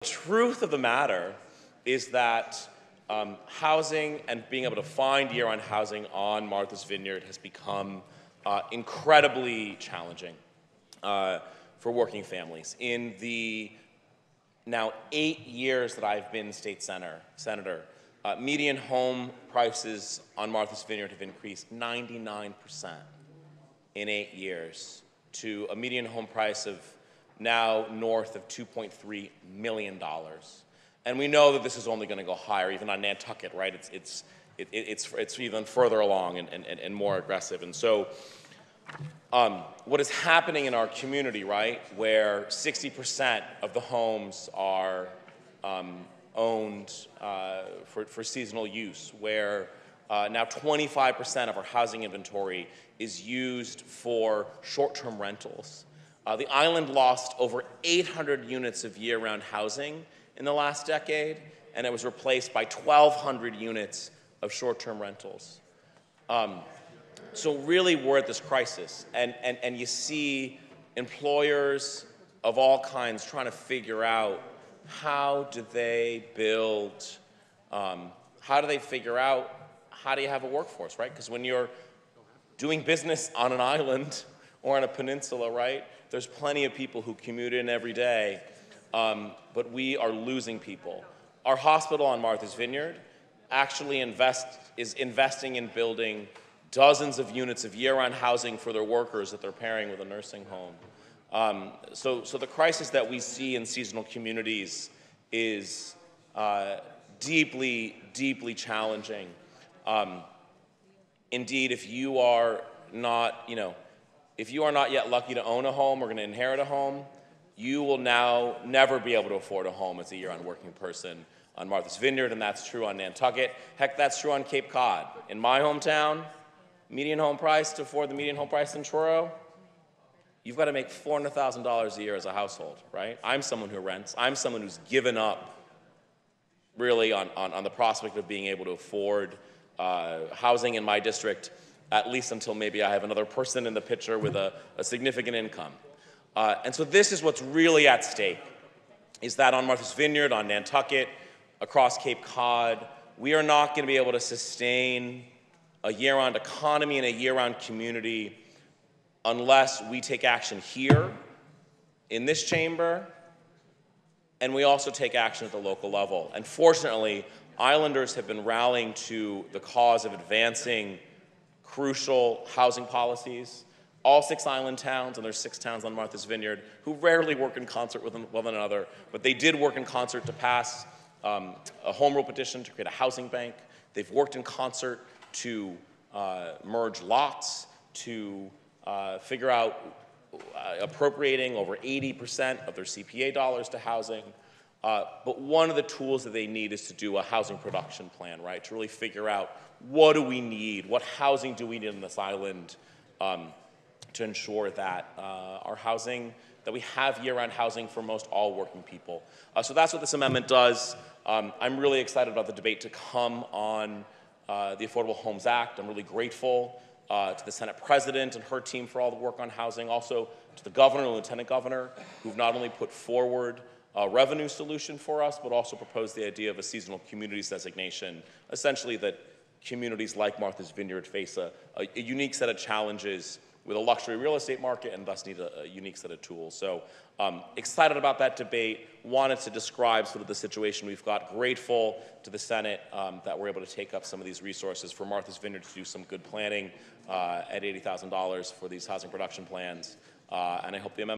The truth of the matter is that housing and being able to find year-round housing on Martha's Vineyard has become incredibly challenging for working families. In the now 8 years that I've been state senator, median home prices on Martha's Vineyard have increased 99% in 8 years to a median home price of now north of $2.3 million. And we know that this is only going to go higher, even on Nantucket, right? It's even further along and more aggressive. And so what is happening in our community, right, where 60% of the homes are owned for seasonal use, where now 25% of our housing inventory is used for short-term rentals. The island lost over 800 units of year-round housing in the last decade, and it was replaced by 1,200 units of short-term rentals. So really, we're at this crisis, and you see employers of all kinds trying to figure out how do they build, how do they figure out how do you have a workforce, right? Because when you're doing business on an island or on a peninsula, right, there's plenty of people who commute in every day, but we are losing people. Our hospital on Martha's Vineyard actually is investing in building dozens of units of year-round housing for their workers that they're pairing with a nursing home. So the crisis that we see in seasonal communities is deeply, deeply challenging. Indeed, if you are not yet lucky to own a home or going to inherit a home, you will now never be able to afford a home as a year-round working person on Martha's Vineyard, and that's true on Nantucket. Heck, that's true on Cape Cod. In my hometown, median home price to afford the median home price in Truro, you've got to make $400,000 a year as a household, right? I'm someone who rents. I'm someone who's given up really on the prospect of being able to afford housing in my district, at least until maybe I have another person in the picture with a significant income. And so this is what's really at stake, is that on Martha's Vineyard, on Nantucket, across Cape Cod, we are not going to be able to sustain a year-round economy and a year-round community unless we take action here in this chamber, and we also take action at the local level. And fortunately, islanders have been rallying to the cause of advancing crucial housing policies. All 6 island towns, and there's 6 towns on Martha's Vineyard, who rarely work in concert with one another, but they did work in concert to pass a home rule petition to create a housing bank. They've worked in concert to merge lots, to figure out appropriating over 80% of their CPA dollars to housing. But one of the tools that they need is to do a housing production plan, right? To really figure out what do we need, what housing do we need on this island to ensure that our housing, that we have year-round housing for most all working people. So that's what this amendment does. I'm really excited about the debate to come on the Affordable Homes Act. I'm really grateful to the Senate President and her team for all the work on housing, also to the Governor and Lieutenant Governor, who've not only put forward a revenue solution for us, but also proposed the idea of a seasonal communities designation, essentially that communities like Martha's Vineyard face a unique set of challenges with a luxury real estate market and thus need a unique set of tools. So excited about that debate, wanted to describe sort of the situation we've got, grateful to the Senate that we're able to take up some of these resources for Martha's Vineyard to do some good planning at $80,000 for these housing production plans, and I hope the amendment